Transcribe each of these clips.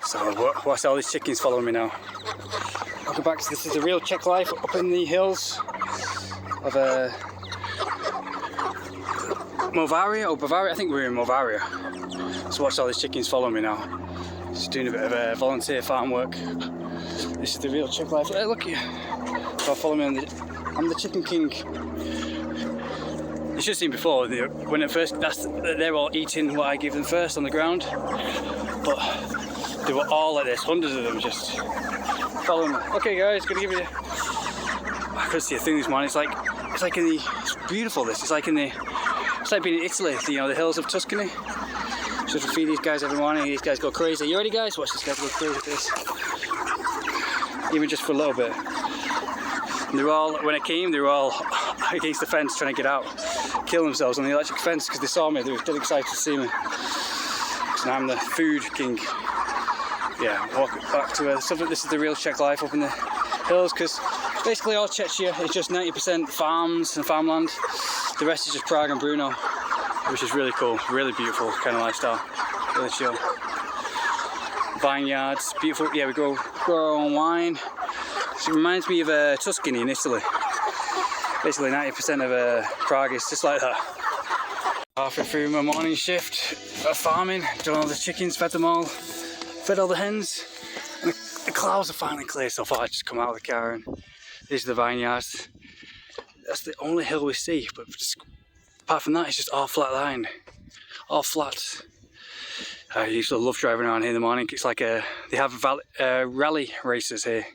So watch all these chickens following me now. Welcome back to This Is the Real Czech Life up in the hills of Movaria or Bavaria. I think we're in Movaria. So watch all these chickens following me now. Just doing a bit of volunteer farm work. This is the real Czech life. Hey, look here. So follow me I'm the chicken king. You should have seen before, when at first, they're all eating what I give them first on the ground. But they were all like this, hundreds of them just following me. Okay guys, gonna give you, I couldn't see a thing this morning. It's like it's beautiful this. It's like being in Italy, the hills of Tuscany. Just to feed these guys every morning. These guys go crazy. You ready guys? Watch these guys go crazy with this. Even just for a little bit. And when I came, they were all against the fence trying to get out, kill themselves on the electric fence because they saw me. They were dead excited to see me. Because now I'm the food king. Yeah, walk back to something. This is the real Czech life up in the hills, because basically all Czechia is just 90% farms and farmland. The rest is just Prague and Brno, which is really cool, really beautiful kind of lifestyle. Really chill. Vineyards, beautiful. Yeah, we grow our own wine. It reminds me of Tuscany in Italy. Basically 90% of Prague is just like that. Halfway through my morning shift of farming, done all the chickens, fed them all, fed all the hens, and the clouds are finally clear, so I thought I'd just come out of the car and these are the vineyards. That's the only hill we see, but apart from that it's just all flat line, all flat. I used to love driving around here in the morning. It's like they have rally races here.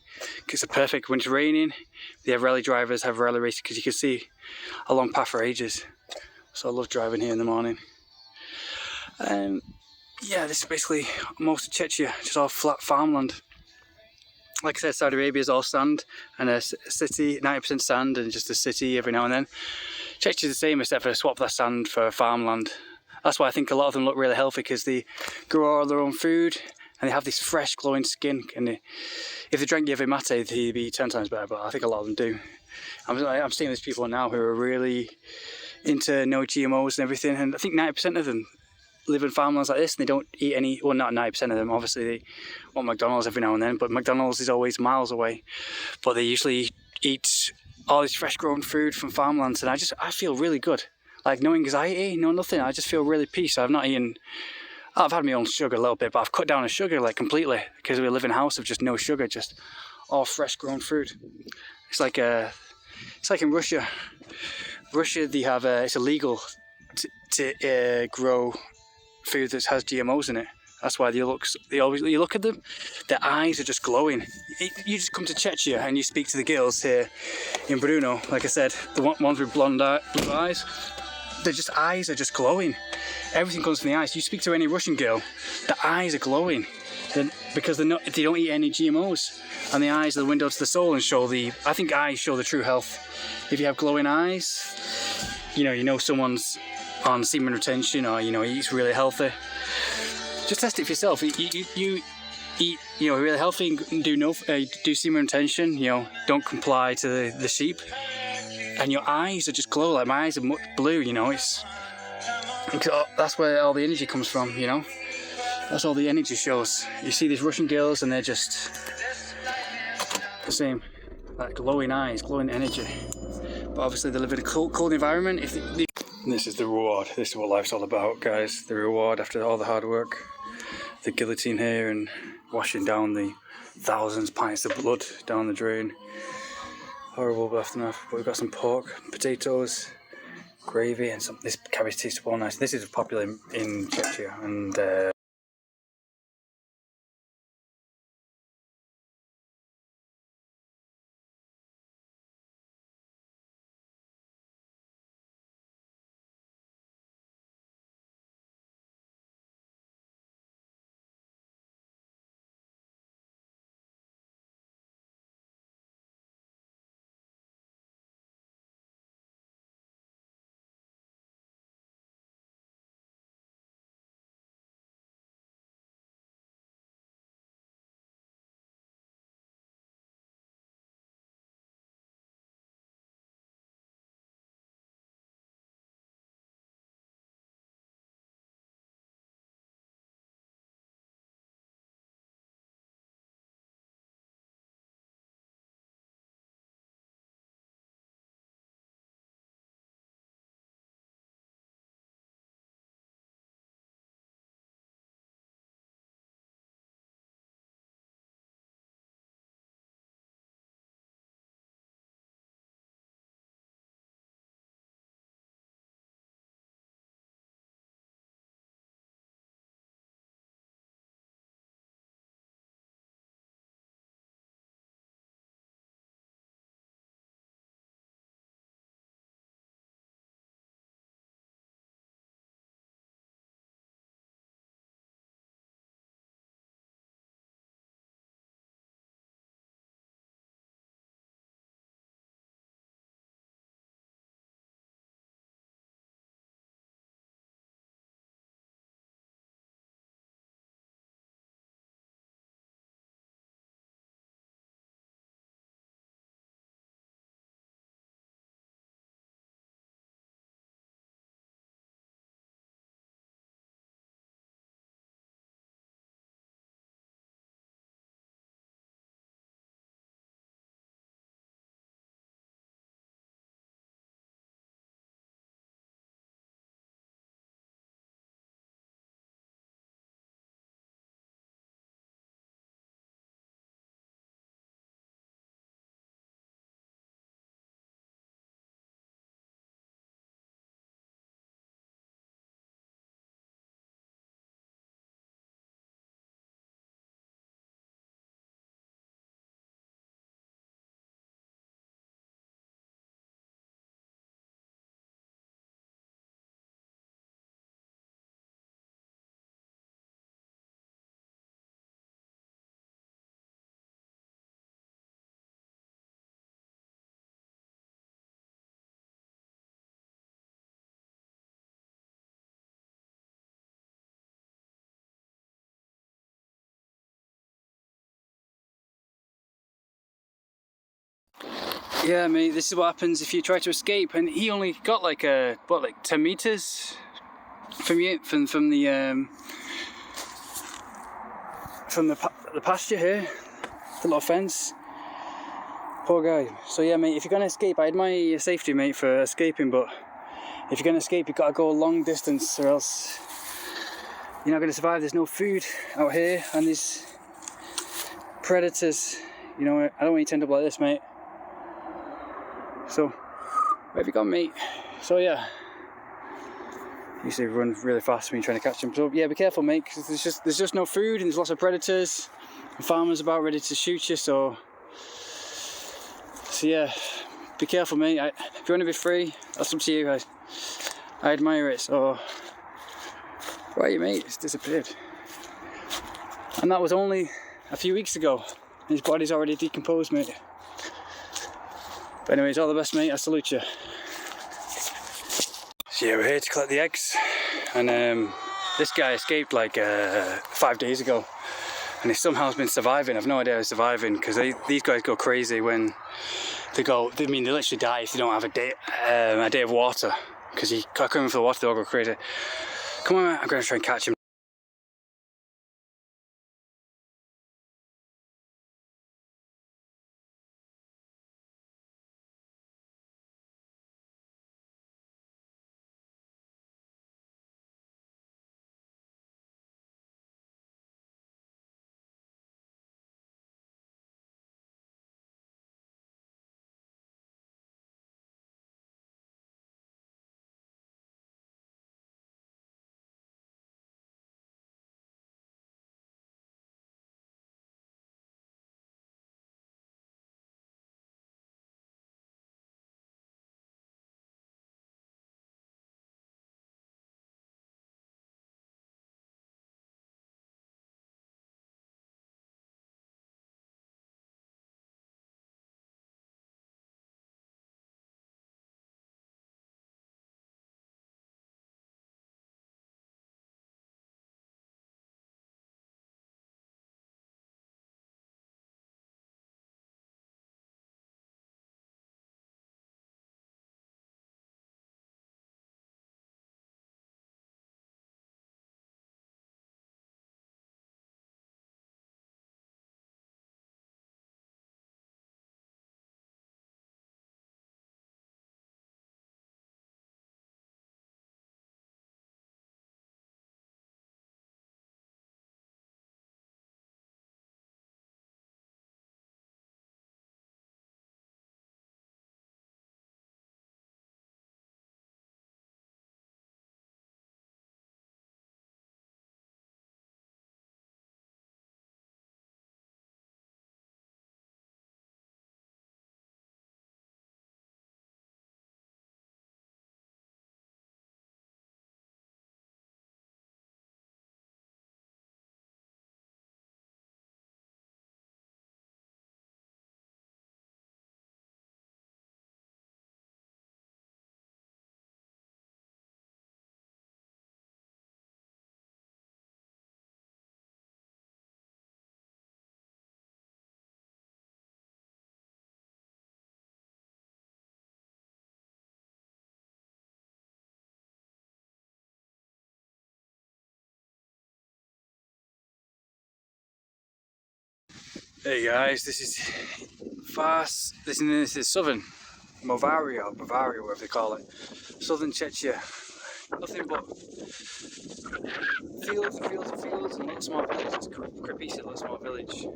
It's a perfect, when it's raining, they have rally drivers, have rally races because you can see a long path for ages. So I love driving here in the morning. Yeah, this is basically most of Czechia, just all flat farmland. Like I said, Saudi Arabia is all sand and a city, 90% sand and just a city every now and then. Czechia is the same except for swap that sand for farmland. That's why I think a lot of them look really healthy, because they grow all their own food and they have this fresh glowing skin. And if they drank yerba mate, they'd be 10 times better, but I think a lot of them do. I'm seeing these people now who are really into no GMOs and everything, and I think 90% of them live in farmlands like this and they don't eat any, well not 90% of them, obviously they want McDonald's every now and then, but McDonald's is always miles away. But they usually eat all this fresh grown food from farmlands, and I feel really good. Like no anxiety, no nothing, I just feel really peace. I've had my own sugar a little bit, but I've cut down on sugar like completely, because we live in a house of just no sugar, just all fresh grown food. It's like in Russia. They have it's illegal to grow food that has GMOs in it. That's why you look at them, their eyes are just glowing. You just come to Czechia and you speak to the girls here in Brno, like I said, the ones with blue eyes, their eyes are just glowing. Everything comes from the eyes. You speak to any Russian girl, the eyes are glowing. Because they don't eat any GMOs. And the eyes are the window to the soul and I think eyes show the true health. If you have glowing eyes, you know someone's on semen retention, or eats really healthy. Just test it for yourself. You eat really healthy and do semen retention, don't comply to the sheep, and your eyes are just glow. Like my eyes are blue, that's where all the energy comes from, that's all the energy shows. You see these Russian girls and they're just the same, like glowing eyes, glowing energy, but obviously they live in a cold environment. This is the reward. This is what life's all about, guys. The reward after all the hard work. The guillotine here and washing down the thousands of pints of blood down the drain. Horrible aftermath. But we've got some pork, potatoes, gravy, and this cabbage tastes so nice. This is popular in Czechia, and Yeah, mate, this is what happens if you try to escape. And he only got like what, like 10 meters from you, from the pasture here, the little fence. Poor guy. So yeah, mate, if you're gonna escape, I admire your safety, mate, for escaping, but if you're gonna escape, you've got to go a long distance, or else you're not gonna survive. There's no food out here, and these predators. You know, I don't want you to end up like this, mate. So, where have you gone, mate? So yeah, usually run really fast when you're trying to catch them. So yeah, be careful, mate, because there's just no food, and there's lots of predators and farmers about ready to shoot you. So yeah, be careful, mate. If you want to be free, that's up to you. I admire it. So, right, your mate, it's disappeared, and that was only a few weeks ago. His body's already decomposed, mate. But anyways, all the best, mate. I salute you. So yeah, we're here to collect the eggs, and this guy escaped like 5 days ago, and he somehow has been surviving. I've no idea how he's surviving, because these guys go crazy when they literally die if they don't have a day of water, because you can't come in for the water, they'll go crazy. Come on, mate. I'm going to try and catch him. Hey guys, this is this is southern Bavaria, whatever they call it. Southern Czechia. Nothing but fields and fields and fields and little small villages. Krapisa, little small village.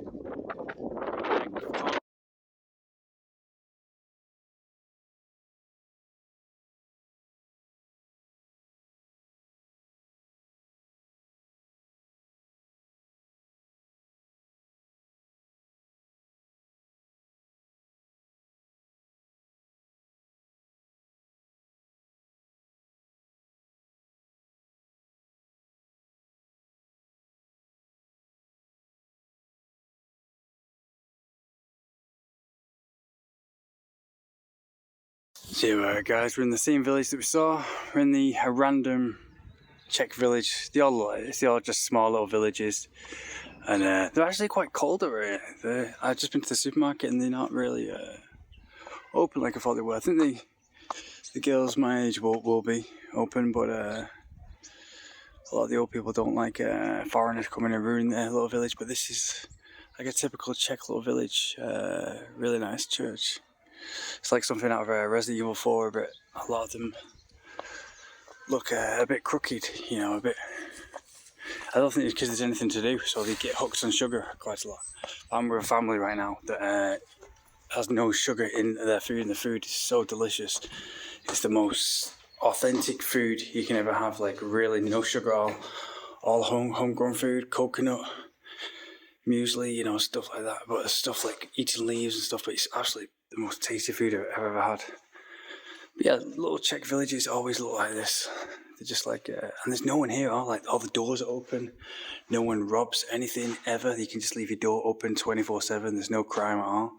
So guys, we're in the same village that we saw. We're in a random Czech village. They all look like this. They're all just small little villages. And they're actually quite cold over here. I've just been to the supermarket and they're not really open like I thought they were. I think the girls my age will be open, but a lot of the old people don't like foreigners coming and ruin their little village. But this is like a typical Czech little village. Really nice church. It's like something out of Resident Evil 4, but a lot of them look a bit crooked, you know, a bit. I don't think it's because there's anything to do, so they get hooked on sugar quite a lot. I'm with a family right now that has no sugar in their food, and the food is so delicious. It's the most authentic food you can ever have, like really no sugar, all homegrown food, coconut, muesli, you know, stuff like that. But stuff like eating leaves and stuff, but it's absolutely the most tasty food I've ever had. But yeah, little Czech villages always look like this. They're just like, and there's no one here, all the doors are open. No one robs anything ever. You can just leave your door open 24/7. There's no crime at all.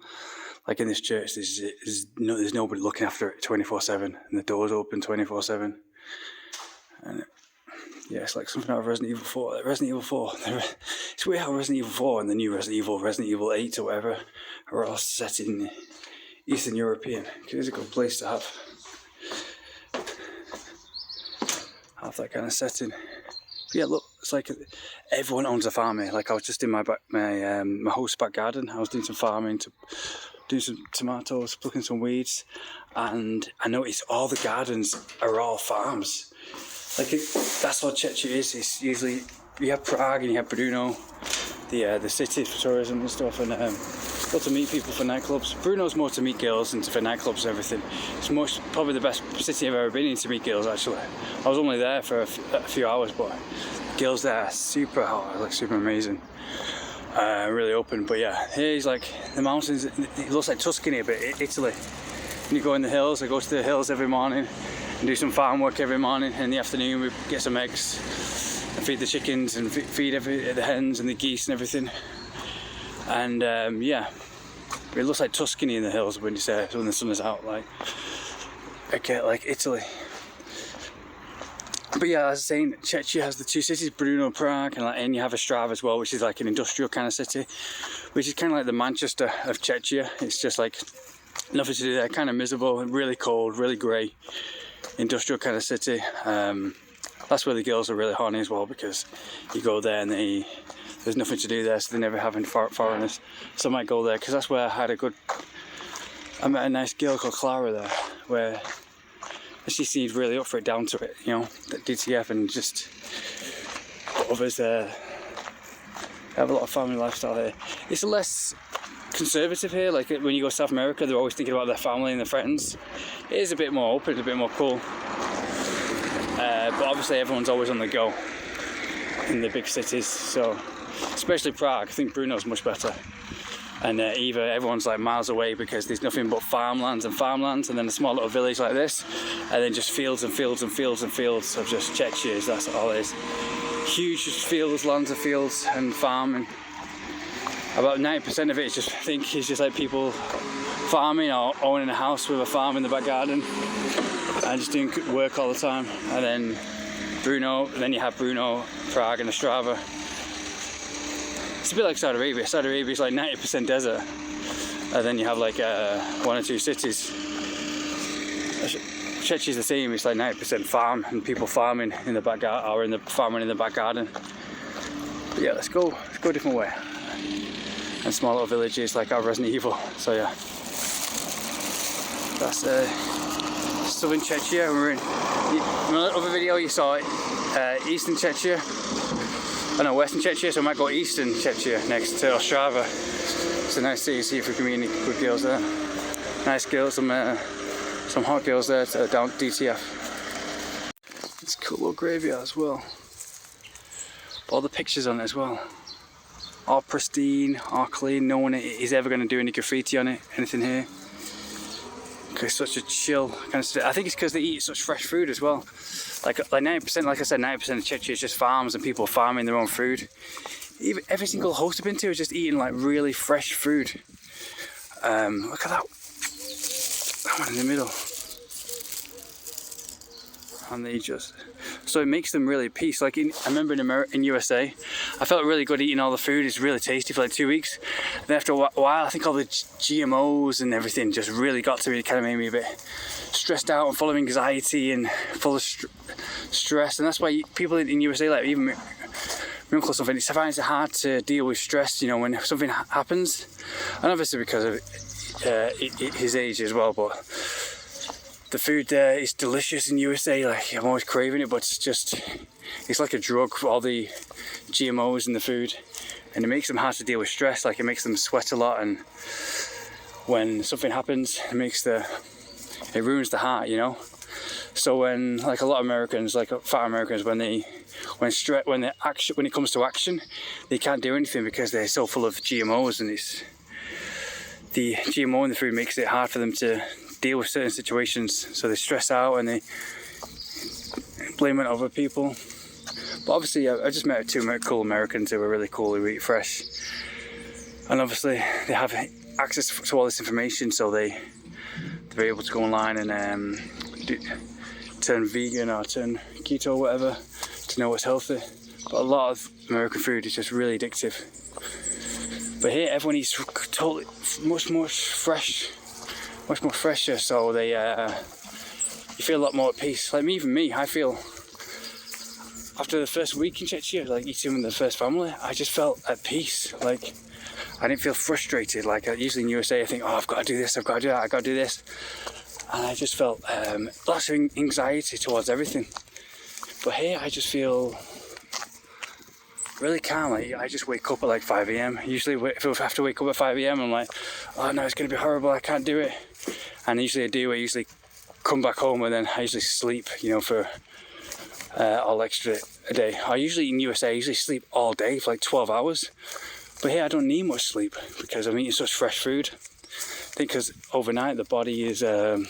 Like in this church, there's nobody looking after it 24/7, and the door's open 24/7. And yeah, it's like something out of Resident Evil 4. Resident Evil 4. It's weird how Resident Evil 4 and the new Resident Evil 8 or whatever, are all set in Eastern European. It's a good place to have that kind of setting. But yeah, look, it's like everyone owns a farm here. Like I was just in my host's back garden. I was doing some farming, doing some tomatoes, plucking some weeds, and I noticed all the gardens are all farms. Like that's what Czechia is. It's usually you have Prague and you have Brno, the city for tourism and stuff, and go to meet people for nightclubs. Brno's more to meet girls and for nightclubs and everything. It's probably the best city I've ever been in to meet girls, actually. I was only there for a few hours, but girls there are super hot, like super amazing. Really open. But yeah, here's like the mountains. It looks like Tuscany a bit, Italy. And you go in the hills. I go to the hills every morning and do some farm work every morning. And in the afternoon we get some eggs and feed the chickens and feed the hens and the geese and everything. And yeah, it looks like Tuscany in the hills when the sun is out, like Italy. But yeah, as I was saying, Czechia has the two cities, Brno, Prague, and you have Ostrava as well, which is like an industrial kind of city, which is kind of like the Manchester of Czechia. It's just like nothing to do there, kind of miserable, really cold, really grey, industrial kind of city. That's where the girls are really horny as well, because you go there and there's nothing to do there, so they never have any foreigners. So I might go there, because that's where I met a nice girl called Clara there, where she seemed really up for it, down to it, you know, that DTF, and just others there have a lot of family lifestyle here. It's less conservative here, like when you go to South America, they're always thinking about their family and their friends. It is a bit more open, a bit more cool. But obviously everyone's always on the go in the big cities, so especially Prague. I think Brno's much better. And everyone's like miles away, because there's nothing but farmlands, and then a small little village like this, and then just fields and fields and fields and fields of just Czechia. That's all it is. Huge fields, lands of fields and farming. About 90% of it is just like people farming or owning a house with a farm in the back garden and just doing work all the time. And then Brno, and then you have Brno, Prague and Ostrava. It's a bit like Saudi Arabia. Saudi Arabia is like 90% desert, and then you have like one or two cities. Czechia is the same. It's like 90% farm and people farming in the back garden, or farming in the back garden. But yeah, let's go a different way. And small little villages like our Resident Evil. So yeah, that's southern Czechia. We're in the other video you saw eastern Czechia. I know Western Czechia, so I might go Eastern Czechia next to Ostrava. It's a nice city, see if we can meet any good girls there. Nice girls, some hot girls there down DTF. It's a cool little graveyard as well. All the pictures on it as well. All pristine, all clean. No one is ever going to do any graffiti on it, anything here. Because it's such a chill kind of city. I think it's because they eat such fresh food as well. Like 90%, like I said, 90% of Czechia is just farms and people farming their own food. Every single host I've been to is just eating like really fresh food. Look at that one in the middle. and so it makes them really at peace. Like I remember in USA, I felt really good eating all the food. It's really tasty for like 2 weeks. Then after a while, I think all the GMOs and everything just really got to me. It kind of made me a bit stressed out and full of anxiety and full of stress. And that's why people in USA, like even my uncle or something, he finds it hard to deal with stress, you know, when something happens. And obviously because of his age as well, but the food there is delicious in USA. Like I'm always craving it, but it's like a drug for all the GMOs in the food, and it makes them hard to deal with stress. Like it makes them sweat a lot, and when something happens, it ruins the heart, you know. So when like a lot of Americans, like fat Americans, when it comes to action, they can't do anything because they're so full of GMOs, and the GMO in the food makes it hard for them to deal with certain situations, so they stress out and they blame it on other people. But obviously I just met two cool Americans who were really cool, who eat fresh, and obviously they have access to all this information, so they're able to go online and turn vegan or turn keto or whatever to know what's healthy. But a lot of American food is just really addictive. But here everyone eats totally much more fresher, so you feel a lot more at peace. Like me, I feel after the first week in Czechia, like eating with the first family, I just felt at peace. Like I didn't feel frustrated. Like usually in USA I think, oh, I've got to do this, I've got to do that, I've got to do this, and I just felt lots of anxiety towards everything. But here I just feel really calm. Like I just wake up at like 5 a.m. Usually if I have to wake up at 5 a.m. I'm like, oh no, it's going to be horrible, I can't do it. And usually I do. I usually come back home and then I usually sleep, you know, for all extra a day. In USA I usually sleep all day for like 12 hours. But here I don't need much sleep because I'm eating such fresh food. I think because overnight the body is, in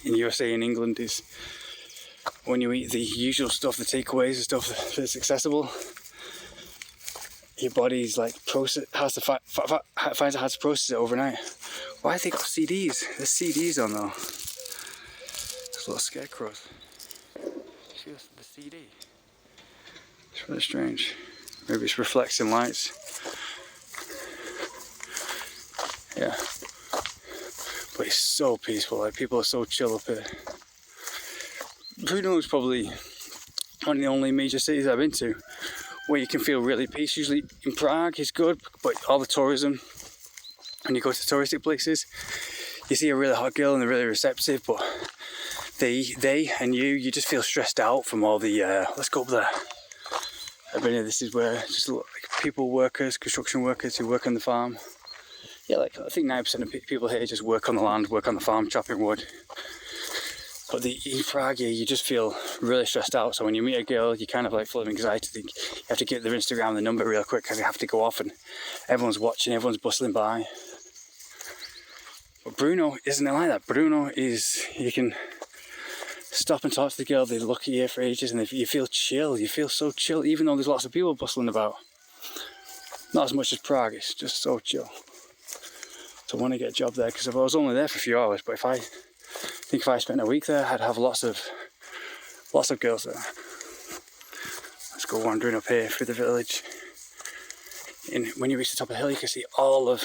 USA and England, is when you eat the usual stuff, the takeaways, the stuff that's accessible, your body's like finds it hard to process it overnight. Why have they got CDs? There's CDs on though. There's little scarecrows. See the CD? It's really strange. Maybe it's reflecting lights. Yeah. But it's so peaceful. Like people are so chill up here. Brno is probably one of the only major cities I've been to where you can feel really peace. Usually in Prague is good, but all the tourism, when you go to touristic places, you see a really hot girl and they're really receptive, but they and you just feel stressed out from all the, let's go up there. I've been here, this is where just like workers, construction workers who work on the farm. Yeah, like I think 9% of people here just work on the land, work on the farm, chopping wood. But in Prague, you just feel really stressed out. So when you meet a girl, you kind of like full of anxiety. You have to get their Instagram, the number real quick because you have to go off and everyone's watching, everyone's bustling by. But Brno isn't like that. Brno is, you can stop and talk to the girl, they look at you for ages and you feel chill. You feel so chill, even though there's lots of people bustling about. Not as much as Prague, it's just so chill. So I want to get a job there because I was only there for a few hours, but if I spent a week there, I'd have lots of girls there. Let's go wandering up here through the village. And when you reach the top of the hill, you can see all of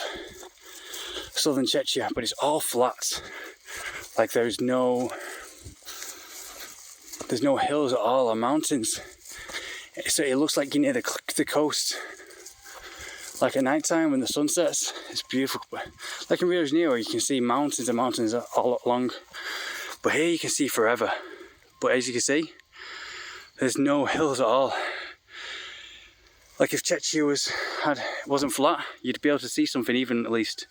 southern Czechia, but it's all flat. Like there's no hills at all or mountains. So it looks like you're near the coast. Like at night time when the sun sets, it's beautiful. Like in Rio de Janeiro, you can see mountains and mountains all along. But here you can see forever. But as you can see, there's no hills at all. Like if Czechia wasn't flat, you'd be able to see something even at least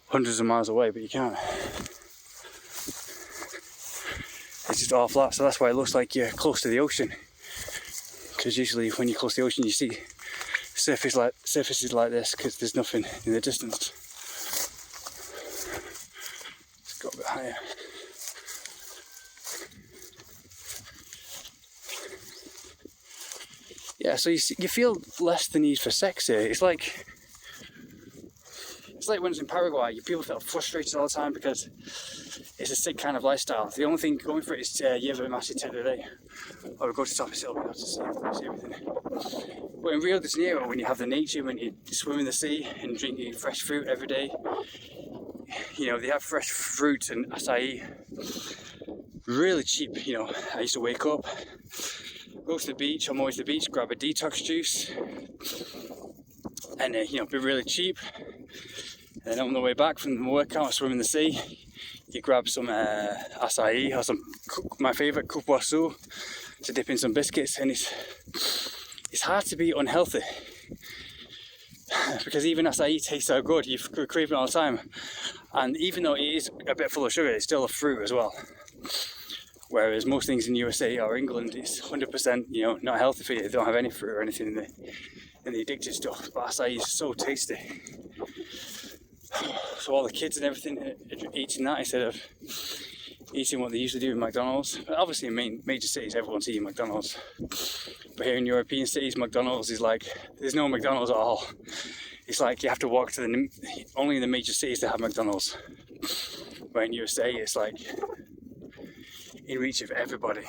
hundreds of miles away, but you can't. It's just all flat, so that's why it looks like you're close to the ocean. Because usually when you're close to the ocean, you see surfaces like this because there's nothing in the distance. Let's go a bit higher. Yeah, so you feel less the need for sex here. It's like it's like when it's in Paraguay, people feel frustrated all the time because it's a sick kind of lifestyle. The only thing going for it is lleva mate today, or go to top of hill to see everything. But in Rio de Janeiro, when you have the nature, when you swim in the sea and drinking fresh fruit every day, you know, they have fresh fruit and acai, really cheap. You know, I used to wake up, go to the beach, I'm always at the beach, grab a detox juice, and you know, be really cheap. And then on the way back from the workout, I swim in the sea. You grab some acai or some, my favourite, cupuaçu, to dip in some biscuits, and it's hard to be unhealthy because even acai tastes so good, you crave it all the time. And even though it is a bit full of sugar, it's still a fruit as well. Whereas most things in USA or England, it's 100%, you know, not healthy for you. They don't have any fruit or anything in the addictive stuff. But acai is so tasty. So all the kids and everything are eating that instead of eating what they usually do in McDonald's. But obviously in major cities, everyone's eating McDonald's. But here in European cities, McDonald's is like, there's no McDonald's at all. It's like you have to walk to only in the major cities they have McDonald's. Where in USA, it's like in reach of everybody.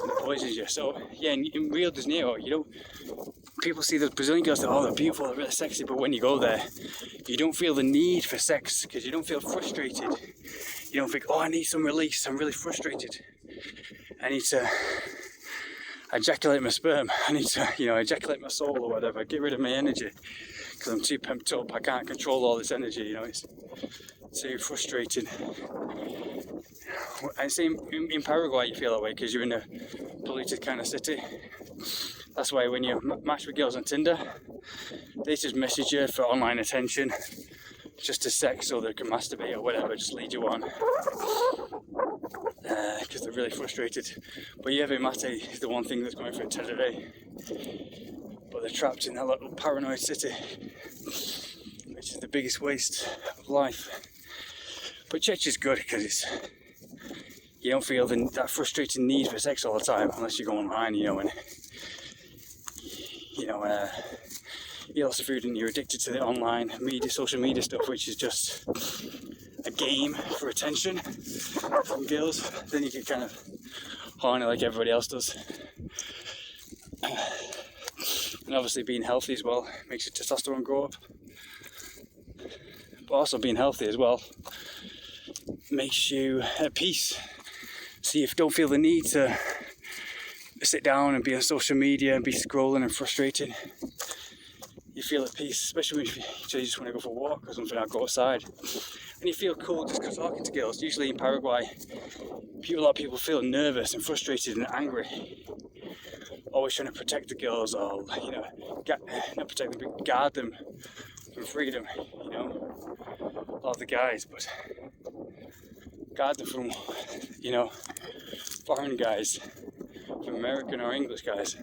And it poisons you. So yeah, in Rio de Janeiro, you don't, people see those Brazilian girls, they're beautiful, they're really sexy, but when you go there, you don't feel the need for sex because you don't feel frustrated. You don't think, oh, I need some release, I'm really frustrated. I need to ejaculate my sperm, I need to, you know, ejaculate my soul or whatever, get rid of my energy because I'm too pumped up, I can't control all this energy, you know, it's too frustrating. And same in Paraguay, you feel that way because you're in a polluted kind of city. That's why when you match with girls on Tinder, they just message you for online attention, just to sex so they can masturbate or whatever, just lead you on. Because they're really frustrated. But lleva mate is the one thing that's going for it today. But they're trapped in that little paranoid city, which is the biggest waste of life. But Czechia is good because you don't feel that frustrating need for sex all the time unless you go online, you know, and you know, eat lots of food and you're addicted to the online media, social media stuff, which is just a game for attention from girls. Then you get kind of horny like everybody else does. And obviously being healthy as well makes your testosterone go up. But also being healthy as well makes you at peace. So you don't feel the need to sit down and be on social media and be scrolling and frustrated. You feel at peace, especially when you just want to go for a walk or something, or go outside. And you feel cool just talking to girls. Usually in Paraguay, a lot of people feel nervous and frustrated and angry. Always trying to protect the girls, or, you know, not protect them, but guard them from freedom, you know. A lot of the guys, but guard them from, you know, foreign guys, from American or English guys.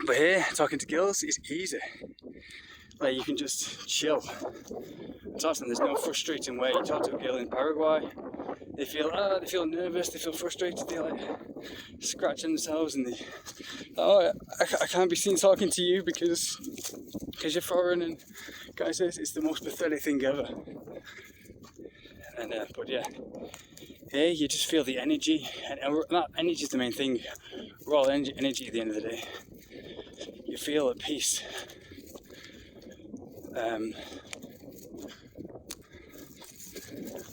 But here, talking to girls is easy. Like, you can just chill. Talk to them. There's no frustrating way. You talk to a girl in Paraguay, they feel nervous, they feel frustrated, they like scratching themselves, and I can't be seen talking to you because you're foreign. And guys, it's the most pathetic thing ever. And but yeah, here you just feel the energy, and that energy is the main thing. We're all energy at the end of the day. You feel at peace.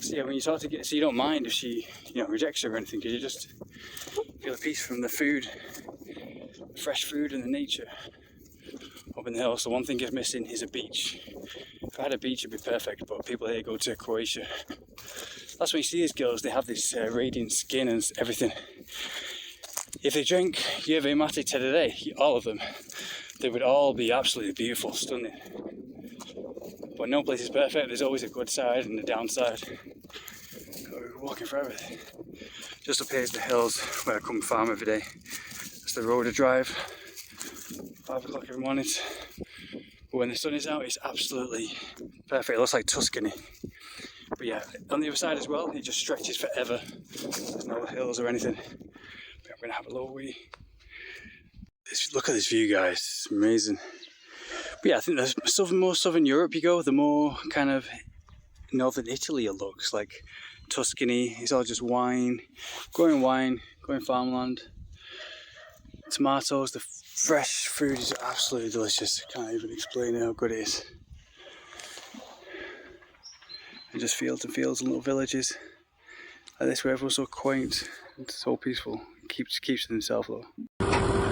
So yeah, when you talk to, so you don't mind if she, you know, rejects you or anything, because you just feel at peace from the food, fresh food and the nature up in the hills. So one thing is missing is a beach. If I had a beach, it'd be perfect, but people here go to Croatia. That's when you see these girls, they have this radiant skin and everything. If they drink yerba mate today, all of them, they would all be absolutely beautiful, stunning. But no place is perfect, there's always a good side and a downside. We're walking for everything. Just up here's the hills where I come farm every day. That's the road I drive. 5 o'clock every morning. But when the sun is out, it's absolutely perfect. It looks like Tuscany. But yeah, on the other side as well, it just stretches forever. There's no hills or anything. But I'm going to have a little wee. Look at this view, guys. It's amazing. But yeah, I think the more southern Europe you go, the more kind of northern Italy it looks like. Tuscany, it's all just wine, growing farmland. Tomatoes, the fresh food is absolutely delicious. Can't even explain how good it is. And just fields and fields and little villages like this where everyone's so quaint and so peaceful. Keeps to themselves though.